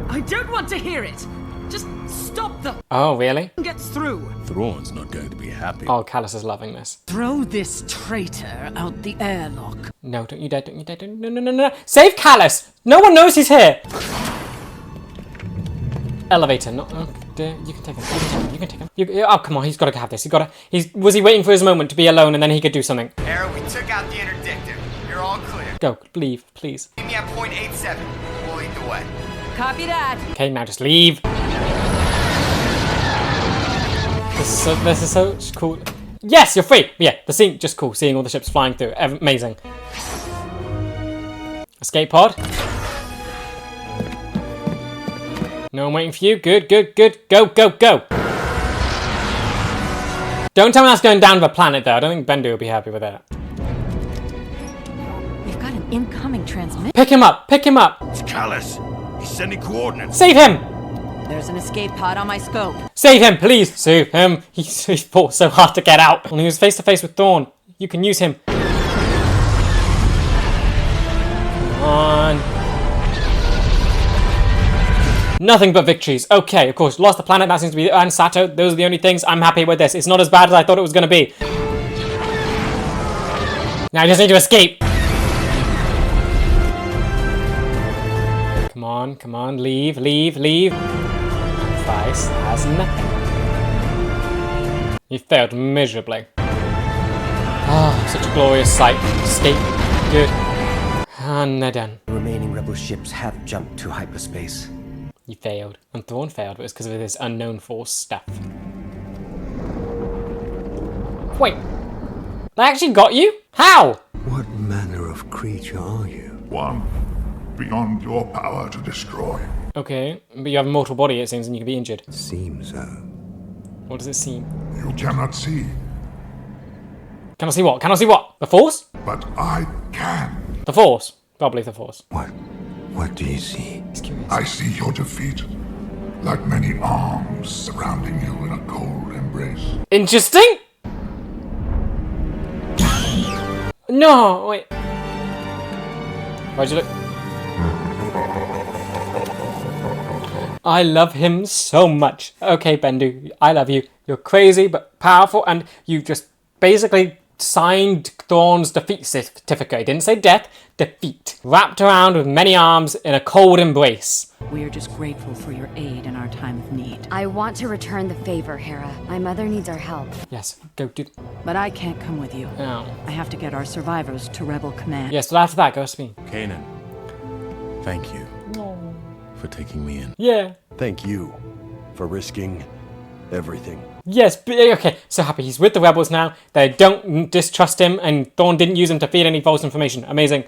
I don't want to hear it. Just stop them. Oh, really? Gets through. Thrawn's not going to be happy. Oh, Callus is loving this. Throw this traitor out the airlock. No, don't you dare, don't you dare, don't, no, no, no, no. Save Callus! No one knows he's here! Elevator, no, oh, you can take him, you can take him. Oh, come on, he's got to have this. Was he waiting for his moment to be alone and then he could do something? Arrow, we took out the interdictor. You're all clear. Go, leave, please. Meet me at point 87. We'll lead the way. Copy that. Okay, now just leave. This is so cool. Yes, you're free! Yeah, the scene, just cool. Seeing all the ships flying through, amazing. Escape pod. No one waiting for you. Good, good, good. Go, go, go. Don't tell me that's going down to the planet, though. I don't think Bendu will be happy with that. We've got an incoming transmission. Pick him up. Pick him up. It's Callus. He's sending coordinates. Save him. There's an escape pod on my scope. Save him, please. Save him. He fought so hard to get out. When he was face to face with Thrawn, you can use him. Come on. Nothing but victories. Okay, of course, lost the planet, that seems to be, and Sato, those are the only things. I'm happy with this. It's not as bad as I thought it was going to be. Now I just need to escape. Come on, leave, leave, leave. Vice has nothing. You failed miserably. Ah, such a glorious sight. Escape. Good. And they're done. The remaining rebel ships have jumped to hyperspace. You failed. And Thrawn failed, but it's because of this unknown force stuff. Wait. They actually got you? How? What manner of creature are you? One beyond your power to destroy. Okay, but you have a mortal body, it seems, and you can be injured. Seems so. What does it seem? You cannot see. Can I see what? Can I see what? The Force? But I can. The Force. Probably the Force. What do you see? He's curious. I see your defeat. Like many arms surrounding you in a cold embrace. Interesting? No, wait. Why'd you look? I love him so much. Okay, Bendu, I love you. You're crazy but powerful, and you just basically signed Thrawn's defeat certificate. It didn't say death, defeat. Wrapped around with many arms in a cold embrace. We are just grateful for your aid in our time of need. I want to return the favor, Hera. My mother needs our help. Yes, go do. But I can't come with you. No. I have to get our survivors to Rebel Command. Yes, but after that, go to me. Kanan, thank you for taking me in. Yeah. Thank you for risking everything. Yes, but, okay, so happy. He's with the rebels now. They don't distrust him, and Thrawn didn't use him to feed any false information. Amazing.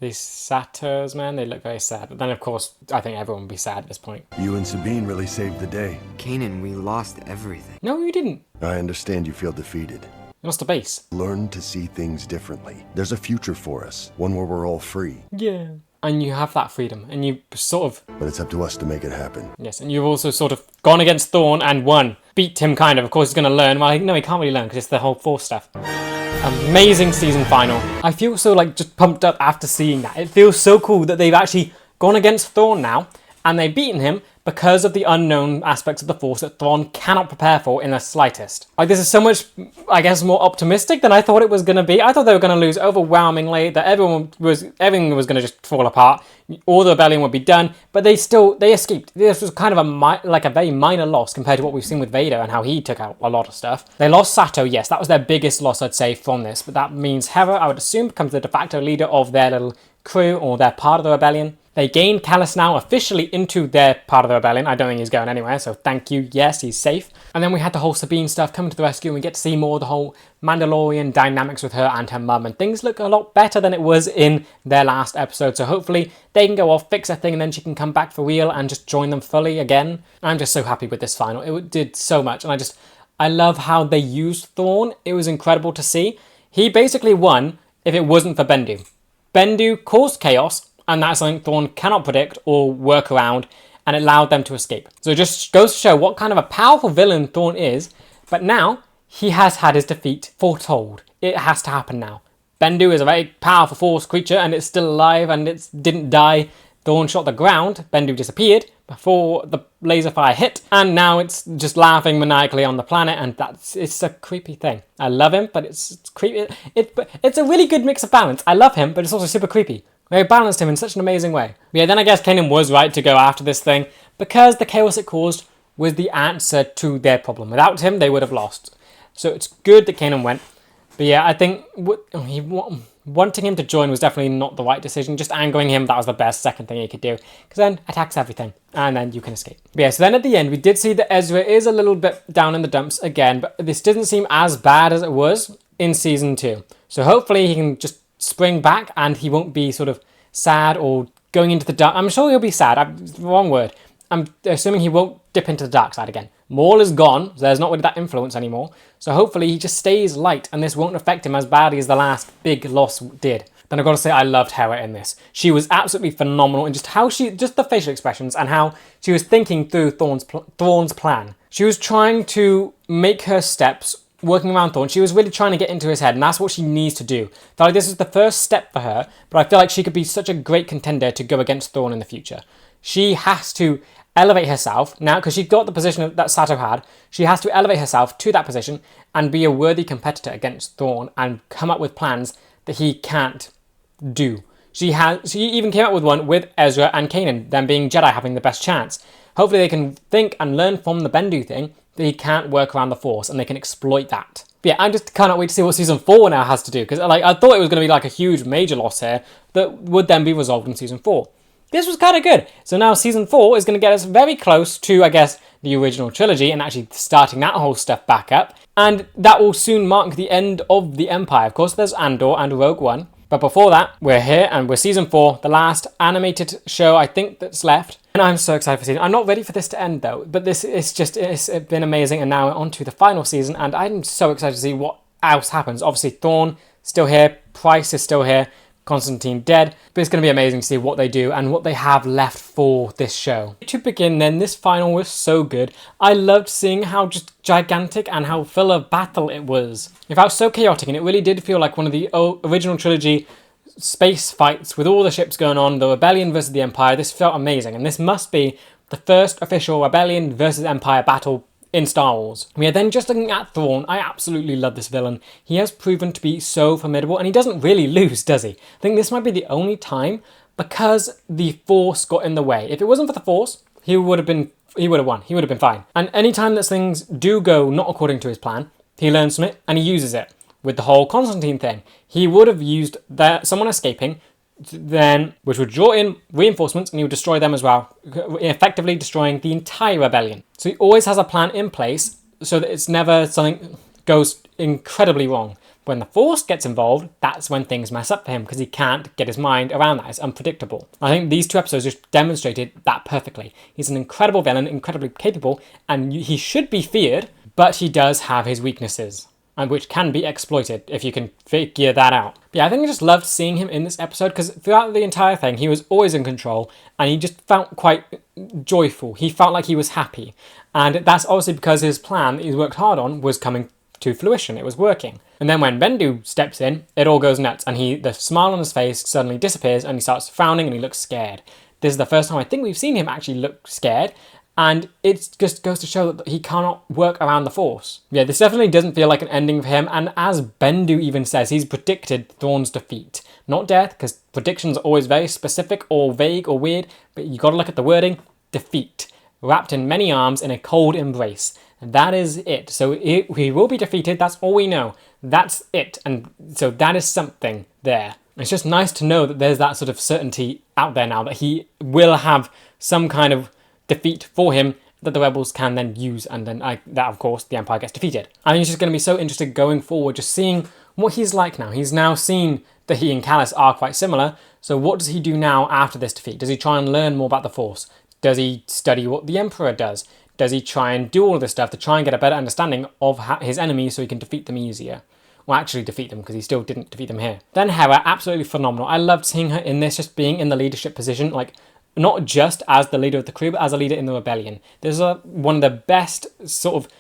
These satyrs, man, they look very sad. But then, of course, I think everyone would be sad at this point. You and Sabine really saved the day. Kanan, we lost everything. No, you didn't. I understand you feel defeated. You lost the base. Learn to see things differently. There's a future for us, one where we're all free. Yeah. And you have that freedom, and you sort of... But it's up to us to make it happen. Yes, and you've also sort of gone against Thrawn and won. Beat him, kind of. Of course, he's going to learn. Well, no, he can't really learn, because it's the whole Force stuff. Amazing season final. I feel so, like, just pumped up after seeing that. It feels so cool that they've actually gone against Thrawn now, and they've beaten him because of the unknown aspects of the Force that Thrawn cannot prepare for in the slightest. Like, this is so much, I guess, more optimistic than I thought it was going to be. I thought they were going to lose overwhelmingly, that everything was going to just fall apart, all the rebellion would be done, but they escaped. This was kind of a very minor loss compared to what we've seen with Vader and how he took out a lot of stuff. They lost Sato, yes, that was their biggest loss, I'd say, from this, but that means Hera, I would assume, becomes the de facto leader of their little crew, or their part of the rebellion. They gained Callus now officially into their part of the rebellion. I don't think he's going anywhere, so thank you. Yes, he's safe. And then we had the whole Sabine stuff coming to the rescue, and we get to see more of the whole Mandalorian dynamics with her and her mum, and things look a lot better than it was in their last episode. So hopefully they can go off, fix their thing, and then she can come back for real and just join them fully again. I'm just so happy with this final. It did so much, and I love how they used Thrawn. It was incredible to see. He basically won if it wasn't for Bendu. Bendu caused chaos, and that's something Thrawn cannot predict or work around, and it allowed them to escape. So it just goes to show what kind of a powerful villain Thrawn is, but now he has had his defeat foretold. It has to happen now. Bendu is a very powerful Force creature, and it's still alive, and it didn't die. Thrawn shot the ground, Bendu disappeared before the laser fire hit, and now it's just laughing maniacally on the planet, and it's a creepy thing. I love him, but it's creepy. It's a really good mix of balance. I love him, but it's also super creepy. They balanced him in such an amazing way. Yeah, then I guess Kanan was right to go after this thing, because the chaos it caused was the answer to their problem. Without him, they would have lost. So it's good that Kanan went. But yeah, I think wanting him to join was definitely not the right decision. Just angering him, that was the best second thing he could do. Because then attacks everything, and then you can escape. But yeah, so then at the end, we did see that Ezra is a little bit down in the dumps again, but this doesn't seem as bad as it was in Season 2. So hopefully he can just spring back, and he won't be sort of sad or going into the dark. I'm sure he'll be sad. Wrong word. I'm assuming he won't dip into the dark side again. Maul is gone, so there's not really that influence anymore. So hopefully he just stays light, and this won't affect him as badly as the last big loss did. Then I've got to say I loved Hera in this. She was absolutely phenomenal, and just the facial expressions and how she was thinking through Thrawn's plan. She was trying to make her steps working around Thrawn. She was really trying to get into his head, and that's what she needs to do. I feel like this is the first step for her, but I feel like she could be such a great contender to go against Thrawn in the future. She has to elevate herself now, because she got the position that Sato had. She has to elevate herself to that position and be a worthy competitor against Thrawn and come up with plans that he can't do. She even came up with one with Ezra and Kanan, them being Jedi having the best chance. Hopefully they can think and learn from the Bendu thing that he can't work around the Force, and they can exploit that. But yeah, I just cannot wait to see what Season 4 now has to do, because I thought it was going to be like a huge major loss here that would then be resolved in Season 4. This was kind of good. So now Season 4 is going to get us very close to, I guess, the original trilogy and actually starting that whole stuff back up. And that will soon mark the end of the Empire. Of course, there's Andor and Rogue One. But before that, we're here and we're Season 4, the last animated show I think that's left. And I'm so excited for season. I'm not ready for this to end though, but it's been amazing, and now we're on to the final season, and I'm so excited to see what else happens. Obviously, Thrawn still here, Price is still here, Constantine dead, but it's going to be amazing to see what they do and what they have left for this show. To begin then, this final was so good. I loved seeing how just gigantic and how full of battle it was. It felt so chaotic, and it really did feel like one of the original trilogy space fights with all the ships going on, the Rebellion versus the Empire. This felt amazing, and this must be the first official Rebellion versus Empire battle in Star Wars. We are then just looking at Thrawn. I absolutely love this villain. He has proven to be so formidable, and he doesn't really lose, does he? I think this might be the only time, because the Force got in the way. If it wasn't for the Force, he would have won. He would have been fine. And anytime that things do go not according to his plan, he learns from it and he uses it. With the whole Constantine thing, he would have used someone escaping, then which would draw in reinforcements, and he would destroy them as well, effectively destroying the entire rebellion. So he always has a plan in place so that it's never something goes incredibly wrong. When the Force gets involved, that's when things mess up for him, because he can't get his mind around that. It's unpredictable. I think these two episodes just demonstrated that perfectly. He's an incredible villain, incredibly capable, and he should be feared, but he does have his weaknesses, and which can be exploited if you can figure that out. But yeah, I think I just loved seeing him in this episode, because throughout the entire thing, he was always in control, and he just felt quite joyful. He felt like he was happy, and that's obviously because his plan that he's worked hard on was coming to fruition. It was working. And then when Bendu steps in, it all goes nuts, and the smile on his face suddenly disappears, and he starts frowning and he looks scared. This is the first time I think we've seen him actually look scared, and it just goes to show that he cannot work around the Force. Yeah, this definitely doesn't feel like an ending for him, and as Bendu even says, he's predicted Thrawn's defeat. Not death, because predictions are always very specific or vague or weird, but you gotta look at the wording, defeat. Wrapped in many arms in a cold embrace. And that is it. So he will be defeated, that's all we know. That's it, and so that is something there. It's just nice to know that there's that sort of certainty out there now, that he will have some kind of defeat for him that the rebels can then use, and then that of course the Empire gets defeated. I think it's just going to be so interesting going forward, just seeing what he's like now. He's now seen that he and Callus are quite similar, so what does he do now after this defeat? Does he try and learn more about the Force? Does he study what the Emperor does? Does he try and do all this stuff to try and get a better understanding of his enemies so he can defeat them easier? Well, actually defeat them, because he still didn't defeat them here. Then Hera, absolutely phenomenal. I loved seeing her in this, just being in the leadership position, like not just as the leader of the crew, but as a leader in the rebellion. This is one of the best sort of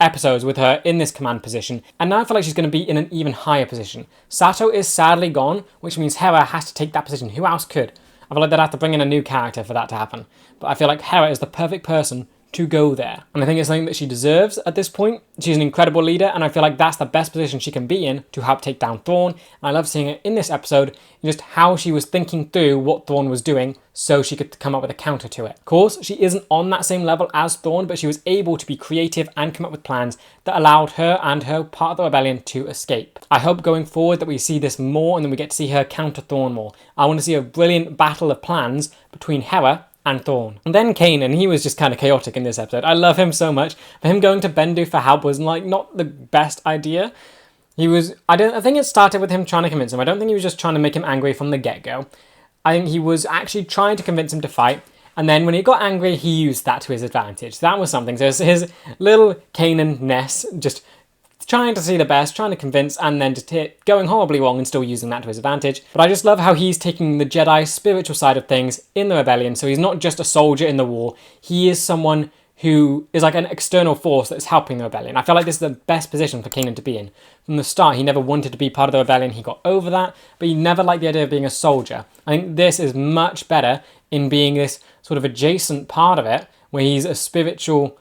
episodes with her in this command position, and now I feel like she's going to be in an even higher position. Sato is sadly gone, which means Hera has to take that position. Who else could? I feel like they'd have to bring in a new character for that to happen, but I feel like Hera is the perfect person to go there. And I think it's something that she deserves at this point. She's an incredible leader, and I feel like that's the best position she can be in to help take down Thrawn. And I love seeing her in this episode, just how she was thinking through what Thrawn was doing so she could come up with a counter to it. Of course, she isn't on that same level as Thrawn, but she was able to be creative and come up with plans that allowed her and her part of the rebellion to escape. I hope going forward that we see this more, and then we get to see her counter Thrawn more. I want to see a brilliant battle of plans between Hera and Thrawn. And then Kanan, he was just kind of chaotic in this episode. I love him so much. For him going to Bendu for help was like not the best idea. I think it started with him trying to convince him. I don't think he was just trying to make him angry from the get-go. I think he was actually trying to convince him to fight, and then when he got angry, he used that to his advantage. That was something. So it's his little Kanan-ness, just trying to see the best, trying to convince, and then just going horribly wrong and still using that to his advantage. But I just love how he's taking the Jedi spiritual side of things in the rebellion, so he's not just a soldier in the war, he is someone who is like an external force that's helping the rebellion. I feel like this is the best position for Kanan to be in. From the start, he never wanted to be part of the rebellion, he got over that, but he never liked the idea of being a soldier. I think this is much better in being this sort of adjacent part of it, where he's a spiritual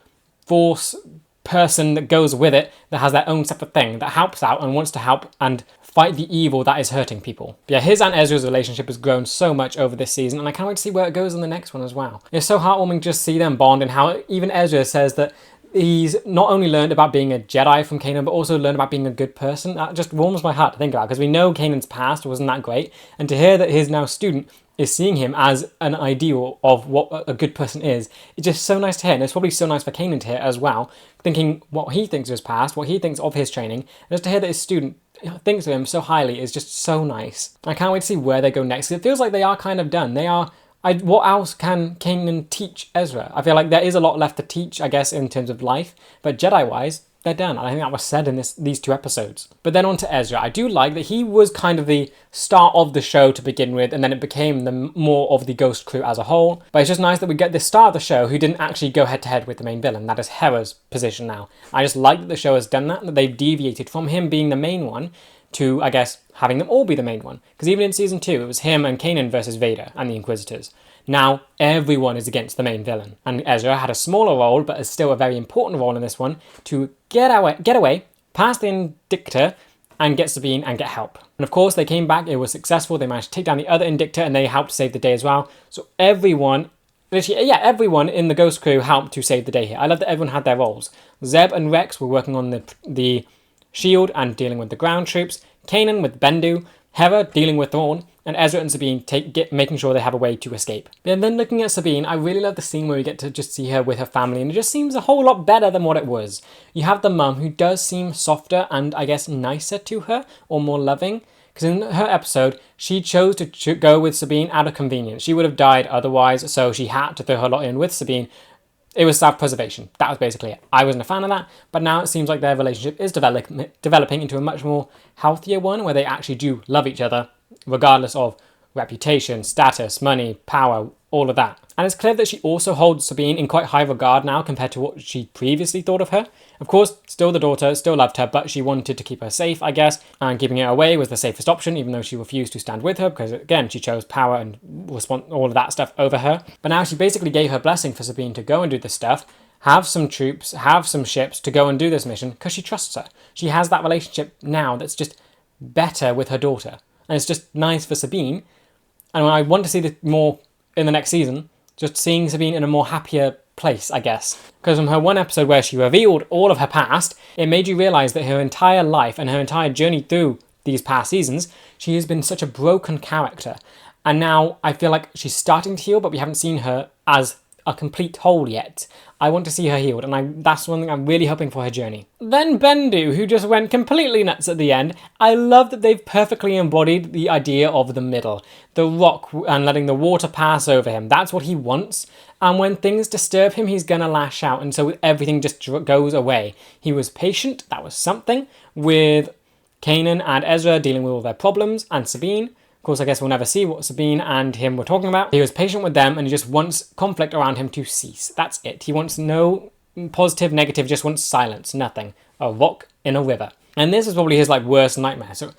force person that goes with it, that has their own separate thing, that helps out and wants to help and fight the evil that is hurting people. But yeah, his and Ezra's relationship has grown so much over this season, and I can't wait to see where it goes in the next one as well. It's so heartwarming just to see them bond, and how even Ezra says that he's not only learned about being a Jedi from Kanan, but also learned about being a good person. That just warms my heart to think about, because we know Kanan's past wasn't that great, and to hear that his now student is seeing him as an ideal of what a good person is, it's just so nice to hear. And it's probably so nice for Kanan to hear as well, thinking what he thinks of his past, what he thinks of his training, and just to hear that his student thinks of him so highly is just so nice. I can't wait to see where they go next. It feels like they are kind of done. What else can Kanan teach Ezra? I feel like there is a lot left to teach, I guess, in terms of life, but Jedi-wise, they're done. I think that was said in these two episodes. But then on to Ezra. I do like that he was kind of the start of the show to begin with, and then it became the more of the Ghost crew as a whole. But it's just nice that we get the start of the show who didn't actually go head-to-head with the main villain. That is Hera's position now. I just like that the show has done that they've deviated from him being the main one to, I guess, having them all be the main one. Because even in Season 2, it was him and Kanan versus Vader and the Inquisitors. Now, everyone is against the main villain. And Ezra had a smaller role, but is still a very important role in this one, to get away past the Indictor and get Sabine and get help. And of course, they came back, it was successful, they managed to take down the other Indictor, and they helped save the day as well. So everyone, literally, yeah, everyone in the Ghost crew helped to save the day here. I love that everyone had their roles. Zeb and Rex were working on the shield and dealing with the ground troops, Kanan with Bendu, Hera dealing with Thrawn, and Ezra and Sabine making sure they have a way to escape. And then looking at Sabine, I really love the scene where we get to just see her with her family, and it just seems a whole lot better than what it was. You have the mum, who does seem softer and, I guess, nicer to her, or more loving, because in her episode, she chose to go with Sabine out of convenience. She would have died otherwise, so she had to throw her lot in with Sabine. It was self-preservation. That was basically it. I wasn't a fan of that, but now it seems like their relationship is developing into a much more healthier one, where they actually do love each other, regardless of reputation, status, money, power, all of that. And it's clear that she also holds Sabine in quite high regard now compared to what she previously thought of her. Of course, still the daughter, still loved her, but she wanted to keep her safe, I guess, and keeping her away was the safest option, even though she refused to stand with her, because again, she chose power and all of that stuff over her. But now she basically gave her blessing for Sabine to go and do this stuff, have some troops, have some ships to go and do this mission, because she trusts her. She has that relationship now that's just better with her daughter. And it's just nice for Sabine. And I want to see this more in the next season, just seeing Sabine in a more happier place, I guess. Because from her one episode where she revealed all of her past, it made you realise that her entire life and her entire journey through these past seasons, she has been such a broken character. And now I feel like she's starting to heal, but we haven't seen her as a complete whole yet. I want to see her healed, and that's one thing I'm really hoping for her journey. Then Bendu, who just went completely nuts at the end. I love that they've perfectly embodied the idea of the middle. The rock and letting the water pass over him. That's what he wants. And when things disturb him, he's gonna lash out, and so everything just goes away. He was patient, that was something, with Kanan and Ezra dealing with all their problems, and Sabine. Of course, I guess we'll never see what Sabine and him were talking about. He was patient with them, and he just wants conflict around him to cease. That's it. He wants no positive, negative, just wants silence, nothing. A rock in a river. And this is probably his worst nightmare. So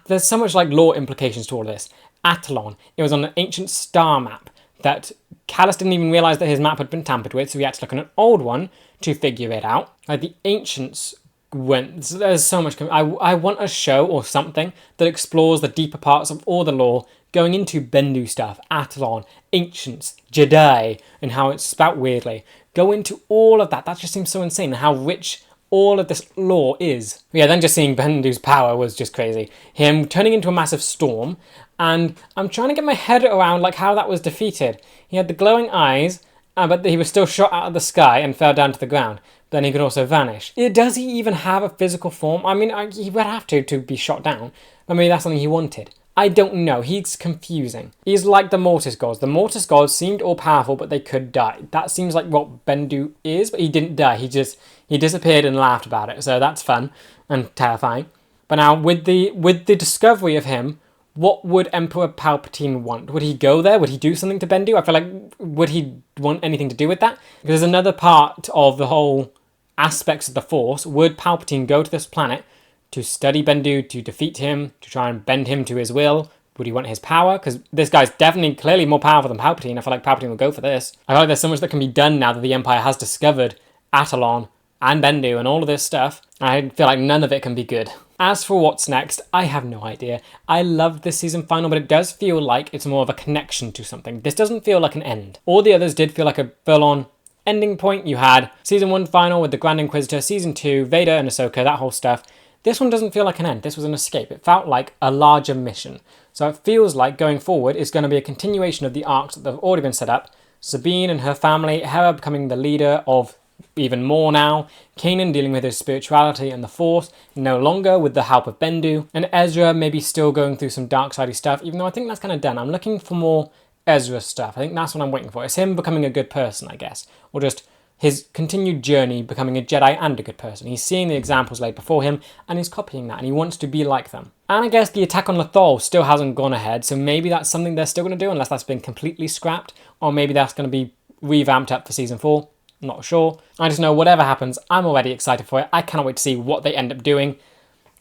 there's so much lore implications to all of this. Attalon, it was on an ancient star map that Callus didn't even realise that his map had been tampered with, so he had to look at an old one to figure it out. The ancients there's so much. I want a show or something that explores the deeper parts of all the lore, going into Bendu stuff, Attalon, Ancients, Jedi, and how it's spout weirdly. Go into all of that. That just seems so insane, and how rich all of this lore is. Yeah, then just seeing Bendu's power was just crazy. Him turning into a massive storm, and I'm trying to get my head around how that was defeated. He had the glowing eyes, but he was still shot out of the sky and fell down to the ground. Then he could also vanish. Does he even have a physical form? I mean, he would have to be shot down. But maybe that's something he wanted. I don't know. He's confusing. He's like the Mortis gods. The Mortis gods seemed all-powerful, but they could die. That seems like what Bendu is, but he didn't die. He disappeared and laughed about it. So that's fun and terrifying. But now, with the discovery of him, what would Emperor Palpatine want? Would he go there? Would he do something to Bendu? I feel like, would he want anything to do with that? Because there's another part of the whole aspects of the Force. Would Palpatine go to this planet to study Bendu, to defeat him, to try and bend him to his will? Would he want his power? Because this guy's definitely, clearly more powerful than Palpatine. I feel like Palpatine would go for this. I feel like there's so much that can be done now that the Empire has discovered Attalon and Bendu and all of this stuff. I feel like none of it can be good. As for what's next, I have no idea. I loved this season final, but it does feel like it's more of a connection to something. This doesn't feel like an end. All the others did feel like a full-on ending point. You had Season 1 final with the Grand Inquisitor, Season 2, Vader and Ahsoka, that whole stuff. This one doesn't feel like an end. This was an escape. It felt like a larger mission. So it feels like going forward is going to be a continuation of the arcs that have already been set up. Sabine and her family, Hera becoming the leader of even more now, Kanan dealing with his spirituality and the Force, no longer with the help of Bendu, and Ezra maybe still going through some dark sidey stuff, even though I think that's kind of done. I'm looking for more Ezra stuff. I think that's what I'm waiting for. It's him becoming a good person, I guess. Or just his continued journey becoming a Jedi and a good person. He's seeing the examples laid before him, and he's copying that, and he wants to be like them. And I guess the attack on Lothal still hasn't gone ahead, so maybe that's something they're still going to do, unless that's been completely scrapped, or maybe that's going to be revamped up for Season 4. Not sure. I just know whatever happens, I'm already excited for it. I cannot wait to see what they end up doing.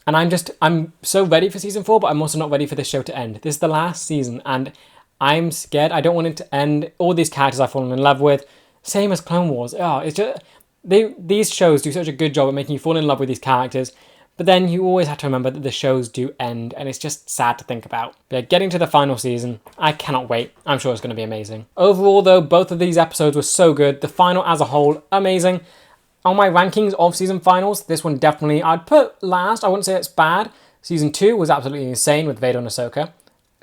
And I'm so ready for Season 4, but I'm also not ready for this show to end. This is the last season, and I'm scared. I don't want it to end. All these characters I've fallen in love with, same as Clone Wars. It's just these shows do such a good job at making you fall in love with these characters, but then you always have to remember that the shows do end, and it's just sad to think about. But getting to the final season, I cannot wait. I'm sure it's going to be amazing. Overall, though, both of these episodes were so good. The final as a whole, amazing. On my rankings of season finals, this one definitely I'd put last. I wouldn't say it's bad. Season 2 was absolutely insane with Vader and Ahsoka.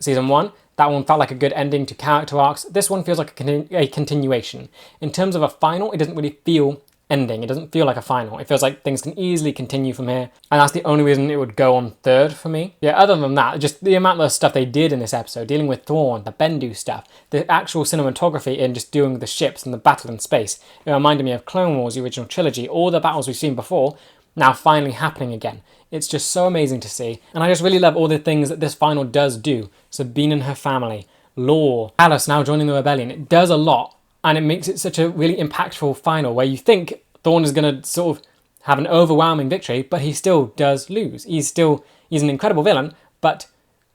Season 1, that one felt like a good ending to character arcs. This one feels like a continuation. In terms of a final, it doesn't really feel ending. It doesn't feel like a final. It feels like things can easily continue from here. And that's the only reason it would go on third for me. Yeah, other than that, just the amount of stuff they did in this episode, dealing with Thrawn, the Bendu stuff, the actual cinematography in just doing the ships and the battle in space. It reminded me of Clone Wars, the original trilogy, all the battles we've seen before, now finally happening again. It's just so amazing to see. And I just really love all the things that this final does do. Sabine and her family, lore. Alice now joining the rebellion, it does a lot, and it makes it such a really impactful final where you think Thrawn is going to sort of have an overwhelming victory, but he still does lose. He's an incredible villain, but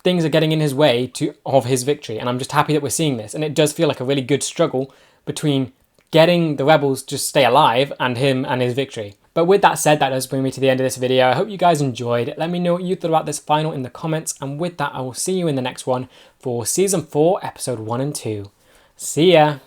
things are getting in his way of his victory, and I'm just happy that we're seeing this. And it does feel like a really good struggle between getting the rebels to stay alive and him and his victory. But with that said, that does bring me to the end of this video. I hope you guys enjoyed. Let me know what you thought about this final in the comments, and with that, I will see you in the next one for Season 4, Episode 1 and 2. See ya!